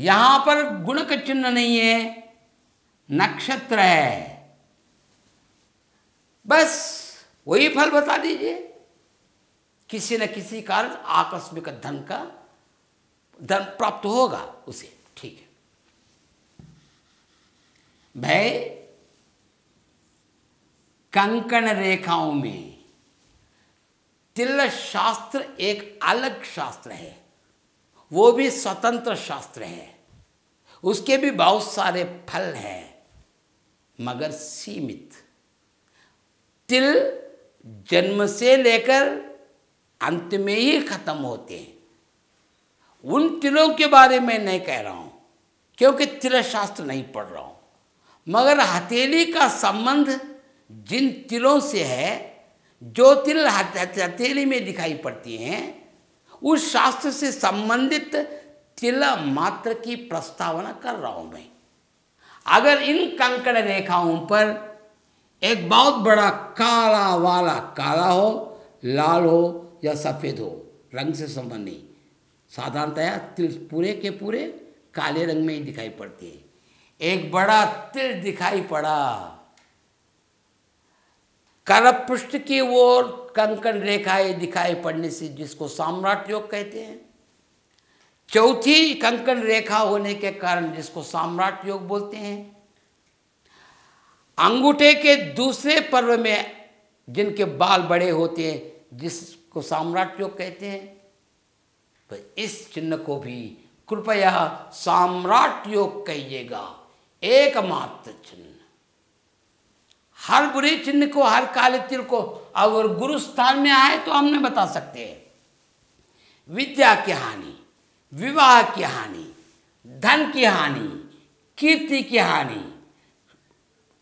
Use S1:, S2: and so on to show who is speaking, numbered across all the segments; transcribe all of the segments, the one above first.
S1: यहां पर गुण का चिन्ह नहीं है, नक्षत्र है, बस वही फल बता दीजिए। किसी न किसी कारण आकस्मिक धन प्राप्त होगा उसे, ठीक है भाई। कंकण रेखाओं में तिल शास्त्र एक अलग शास्त्र है, वो भी स्वतंत्र शास्त्र है, उसके भी बहुत सारे फल हैं मगर सीमित। तिल जन्म से लेकर अंत में ही खत्म होते हैं। उन तिलों के बारे में नहीं कह रहा हूं क्योंकि तिल शास्त्र नहीं पढ़ रहा हूं, मगर हथेली का संबंध जिन तिलों से है, जो तिल हथेली में दिखाई पड़ती हैं, उस शास्त्र से संबंधित तिल मात्र की प्रस्तावना कर रहा हूं मैं। अगर इन कंकण रेखाओं पर एक बहुत बड़ा काला वाला, काला हो, लाल हो या सफेद हो, रंग से संबंध नहीं, साधारणतया तिल पूरे के पूरे काले रंग में ही दिखाई पड़ते हैं। एक बड़ा तिल दिखाई पड़ा, करपृष्ठ की ओर कंकण रेखाएं दिखाई पड़ने से, जिसको साम्राट योग कहते हैं। चौथी कंकण रेखा होने के कारण जिसको साम्राट योग बोलते हैं। अंगूठे के दूसरे पर्व में जिनके बाल बड़े होते हैं, जिसको साम्राट योग कहते हैं। तो इस चिन्ह को भी कृपया साम्राट योग कहिएगा, एकमात्र चिन्ह। हर बुरे चिन्ह को, हर काले तिल को अगर गुरु स्थान में आए तो हमने बता सकते हैं। विद्या की हानि, विवाह की हानि, धन की हानि, कीर्ति की हानि,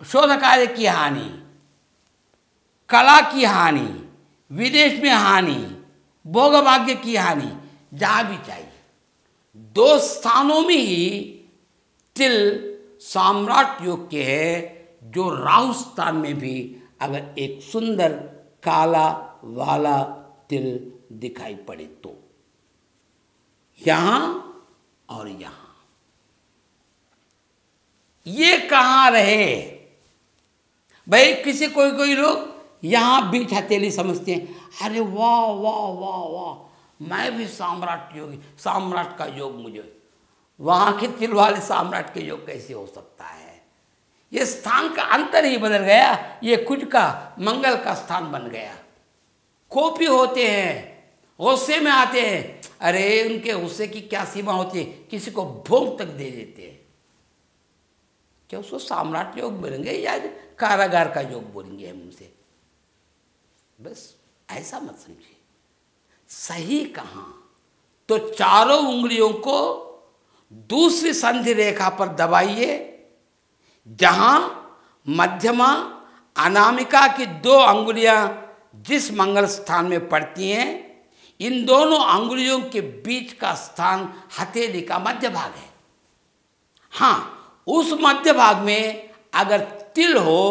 S1: शोध कार्य की हानि, कला की हानि, विदेश में हानि, भोग भाग्य की हानि, जहां भी चाहिए। दो स्थानों में ही तिल साम्राट योग के है, जो राहु स्थान में भी अगर एक सुंदर काला वाला तिल दिखाई पड़े तो, यहां और यहां, ये कहां रहे भाई? किसी कोई लोग यहां बीच हथेली समझते हैं, अरे वाह वाह वाह वाह, मैं भी साम्राट योगी, साम्राट का योग मुझे। वहां के तिल वाले साम्राट के योग कैसे हो सकता है? ये स्थान का अंतर ही बदल गया, ये कुछ का मंगल का स्थान बन गया। कोपी होते हैं, गुस्से में आते हैं, अरे उनके गुस्से की क्या सीमा होती है, किसी को भोग तक दे देते हैं। क्या उसको साम्राट योग बोलेंगे या कारागार का योग बोलेंगे हम उनसे? बस ऐसा मत समझिए। सही कहां तो चारों उंगलियों को दूसरी संधि रेखा पर दबाइए, जहां मध्यमा अनामिका की 2 अंगुलियां जिस मंगल स्थान में पड़ती हैं, इन दोनों अंगुलियों के बीच का स्थान हथेली का मध्य भाग है। हां, उस मध्य भाग में अगर तिल हो,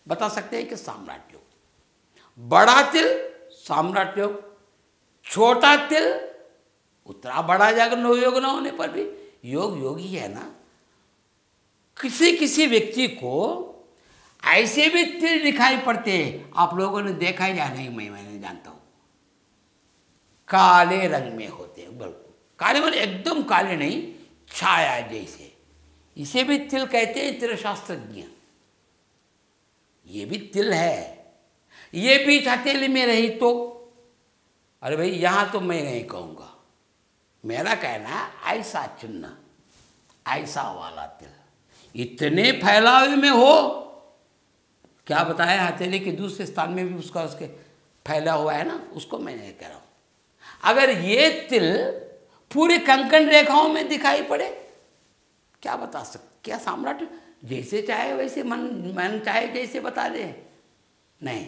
S1: बता सकते हैं कि साम्राट योग। बड़ा तिल साम्राट योग, छोटा तिल उतना बड़ा जागर योग न होने पर भी योग योग ही है ना। किसी किसी व्यक्ति को ऐसे भी तिल दिखाई पड़ते हैं, आप लोगों ने देखा है या नहीं मैं नहीं जानता हूं, काले रंग में होते हैं, बिल्कुल काले मतलब एकदम काले नहीं, छाया जैसे। इसे भी तिल कहते हैं तिल शास्त्रज्ञ। ये भी तिल है। ये बीच हथेली में रही तो, अरे भाई यहां तो मैं नहीं कहूंगा, मेरा कहना है ऐसा चिन्ह, ऐसा वाला तिल इतने फैलावे में हो, क्या बताया हथेली के दूसरे स्थान में भी उसका उसके फैला हुआ है ना, उसको मैं नहीं कह रहा हूं। अगर ये तिल पूरे कंकण रेखाओं में दिखाई पड़े, क्या बता सकते? क्या साम्राट जैसे चाहे वैसे मन चाहे जैसे बता दे? नहीं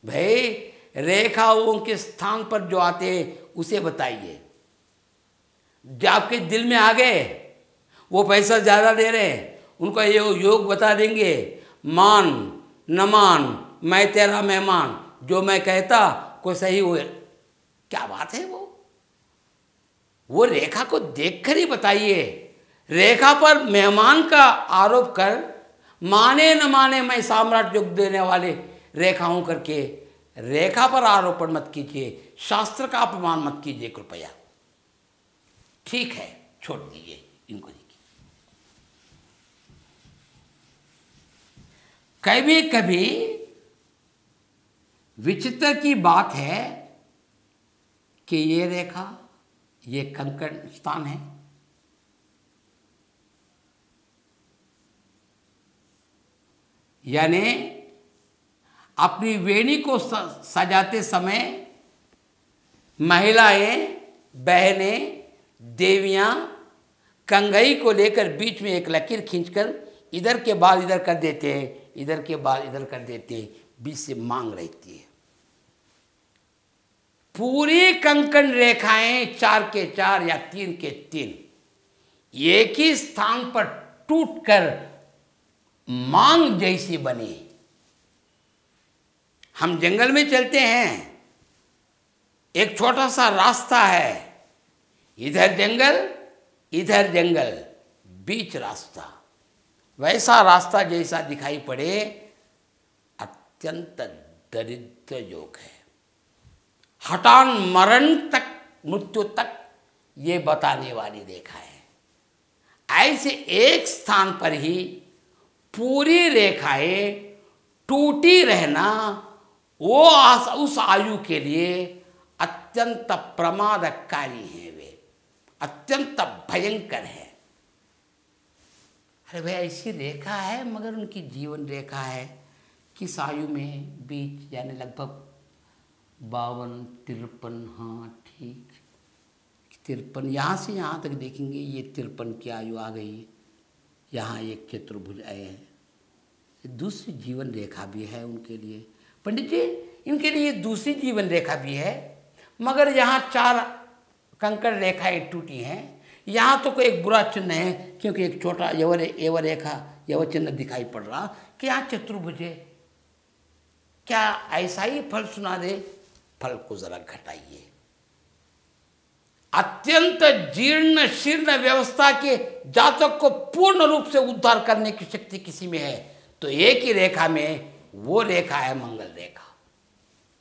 S1: भाई, रेखाओं के स्थान पर जो आते हैं उसे बताइए। जो आपके दिल में आ गए, वो पैसा ज़्यादा दे रहे हैं, उनका ये योग बता देंगे, मान न मान मैं तेरा मेहमान, जो मैं कहता कोई सही हुए। क्या बात है वो? वो रेखा को देखकर ही बताइए। रेखा पर मेहमान का आरोप कर माने न माने मैं साम्राज्य योग देने वाले रेखा हूं करके रेखा पर आरोपण मत कीजिए, शास्त्र का अपमान मत कीजिए कृपया। ठीक है, छोड़ दीजिए इनको। कभी कभी विचित्र की बात है कि ये रेखा, ये कंकण स्थान है, यानी अपनी वेणी को सजाते समय महिलाएं, बहनें, देवियां कंघई को लेकर बीच में एक लकीर खींचकर इधर के बाल इधर कर देते हैं, इधर के बाल इधर कर देते हैं, बीच से मांग रहती है। पूरी कंकण रेखाएं 4 के 4 या 3 के 3 एक ही स्थान पर टूटकर मांग जैसी बनी। हम जंगल में चलते हैं, एक छोटा सा रास्ता है, इधर जंगल, बीच रास्ता। वैसा रास्ता जैसा दिखाई पड़े अत्यंत दरिद्र योग है। हठान मरण तक, मृत्यु तक ये बताने वाली रेखा है। ऐसे एक स्थान पर ही पूरी रेखाएं टूटी रहना वो उस आयु के लिए अत्यंत प्रमादकारी है, वे अत्यंत भयंकर है। अरे भाई ऐसी रेखा है, मगर उनकी जीवन रेखा है किस आयु में, बीच यानी लगभग 52-53, हाँ ठीक 53, यहाँ से यहाँ तक देखेंगे ये 53 की आयु आ गई। यहाँ एक चतुर्भुज आए हैं, दूसरी जीवन रेखा भी है उनके लिए। पंडित जी इनके लिए दूसरी जीवन रेखा भी है, मगर यहाँ 4 कंकड़ रेखाएं टूटी हैं। यहाँ तो कोई एक बुरा चिन्ह है, क्योंकि एक छोटा एव रेखा यव चिन्ह दिखाई पड़ रहा कि यहाँ चतुर्भुज है। क्या ऐसा ही फल सुना दे? फल को जरा घटाइए। अत्यंत जीर्ण शीर्ण व्यवस्था के जातक को पूर्ण रूप से उद्धार करने की शक्ति किसी में है तो एक ही रेखा में, वो रेखा है मंगल रेखा,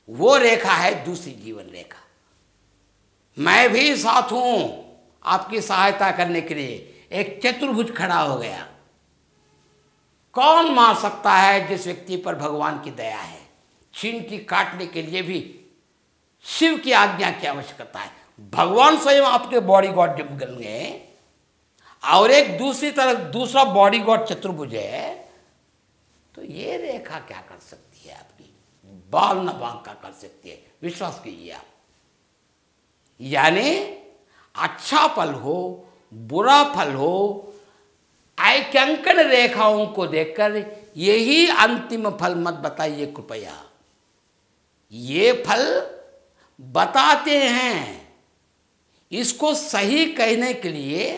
S1: वो रेखा है दूसरी जीवन रेखा। मैं भी साथ हूं आपकी सहायता करने के लिए। एक चतुर्भुज खड़ा हो गया। कौन मान सकता है जिस व्यक्ति पर भगवान की दया है? चींटी काटने के लिए भी शिव की आज्ञा की आवश्यकता है। भगवान स्वयं आपके बॉडी गार्ड जब बन गए और एक दूसरी तरफ दूसरा बॉडी गार्ड चतुर्भुज है, तो ये रेखा क्या कर सकती है? आपकी बाल न बांका कर सकती है। विश्वास कीजिए आप। यानी अच्छा फल हो, बुरा फल हो, कंकण रेखाओं को देखकर यही अंतिम फल मत बताइए कृपया। ये फल बताते हैं, इसको सही कहने के लिए,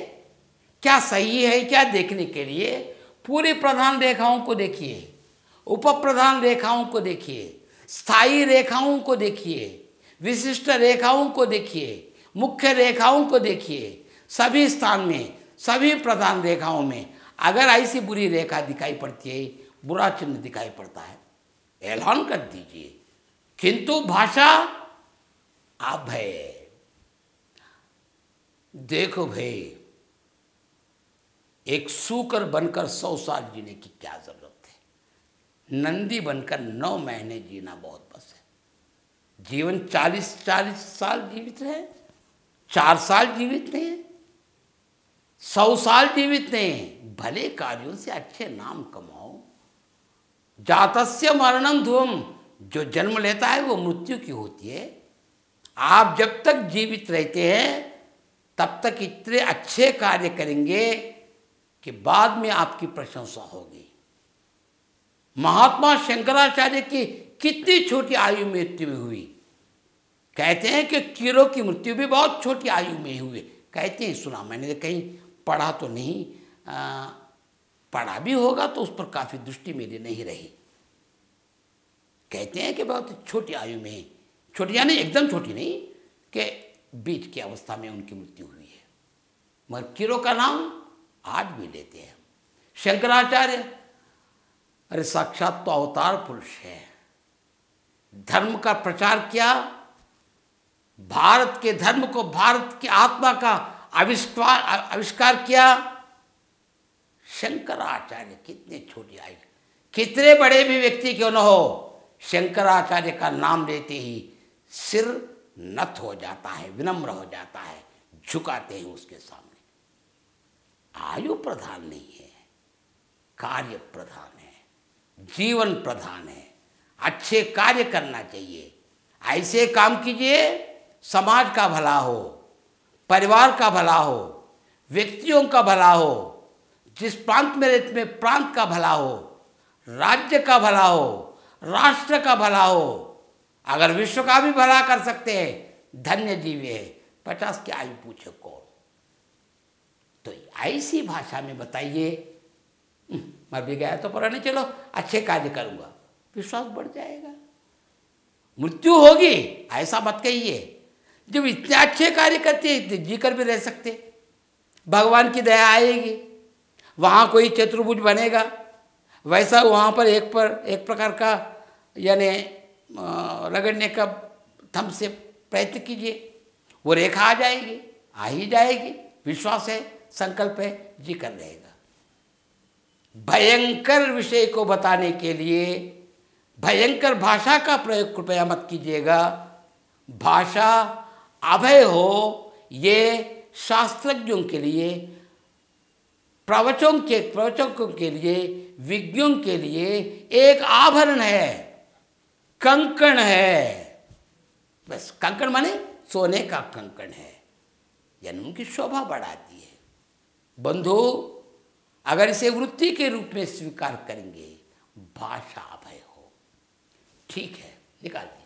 S1: क्या सही है क्या देखने के लिए पूरी प्रधान रेखाओं को देखिए, उप प्रधान रेखाओं को देखिए, स्थायी रेखाओं को देखिए, विशिष्ट रेखाओं को देखिए, मुख्य रेखाओं को देखिए। सभी स्थान में, सभी प्रधान रेखाओं में अगर ऐसी बुरी रेखा दिखाई पड़ती है, बुरा चिन्ह दिखाई पड़ता है, ऐलान कर दीजिए। किंतु भाषा आप है, देखो भाई, एक सूकर बनकर 100 साल जीने की क्या जरूरत है? नंदी बनकर 9 महीने जीना बहुत बस है। जीवन 40 साल जीवित रहे, 4 साल जीवित नहीं, 100 साल जीवित नहीं। भले कार्यों से अच्छे नाम कमाओ। जातस्य मरणं ध्रुवम्, जो जन्म लेता है वो मृत्यु की होती है। आप जब तक जीवित रहते हैं तब तक इतने अच्छे कार्य करेंगे कि बाद में आपकी प्रशंसा होगी। महात्मा शंकराचार्य की कितनी छोटी आयु में मृत्यु हुई। कहते हैं कि कीरों की मृत्यु भी बहुत छोटी आयु में हुई। कहते हैं, सुना मैंने, कहीं पढ़ा तो नहीं, पढ़ा भी होगा तो उस पर काफ़ी दृष्टि मेरी नहीं रही। कहते हैं कि बहुत छोटी आयु में, छोटी यानी एकदम छोटी नहीं, कि बीच की अवस्था में उनकी मृत्यु हुई है। मगर किरो का नाम आज भी लेते हैं। शंकराचार्य अरे साक्षात तो अवतार पुरुष है। धर्म का प्रचार किया, भारत के धर्म को, भारत की आत्मा का आविष्कार किया। शंकराचार्य कितने छोटी आयु, कितने बड़े भी व्यक्ति क्यों न हो, शंकराचार्य का नाम लेते ही सिर नत हो जाता है, विनम्र हो जाता है, झुकाते हैं उसके सामने। आयु प्रधान नहीं है, कार्य प्रधान है, जीवन प्रधान है। अच्छे कार्य करना चाहिए, ऐसे काम कीजिए समाज का भला हो, परिवार का भला हो, व्यक्तियों का भला हो, जिस प्रांत में रहते में प्रांत का भला हो, राज्य का भला हो, राष्ट्र का भला हो। अगर विश्व का भी भला कर सकते हैं, धन्य जीव है। 50 की आयु पूछे कौन? तो ऐसी भाषा में बताइए, मर भी गया तो पता नहीं, चलो अच्छे कार्य करूँगा, विश्वास बढ़ जाएगा। मृत्यु होगी ऐसा मत कहिए। जब इतने अच्छे कार्य करते हैं इतने जी कर भी रह सकते, भगवान की दया आएगी, वहाँ कोई चतुर्भुज बनेगा, वैसा वहाँ पर एक प्रकार का यानी रगड़ने का थम से प्रयत्न कीजिए, वो रेखा आ जाएगी, आ ही जाएगी। विश्वास है, संकल्प है, जी कर रहेगा। भयंकर विषय को बताने के लिए भयंकर भाषा का प्रयोग कृपया मत कीजिएगा। भाषा अभय हो, ये शास्त्रज्ञों के लिए, प्रवचकों के लिए, विज्ञों के लिए एक आभरण है, कंकण है। बस कंकण माने सोने का कंकण है, यानी उनकी शोभा बढ़ाती है। बंधु, अगर इसे वृत्ति के रूप में स्वीकार करेंगे, भाषा अभय हो, ठीक है, निकाल दिया।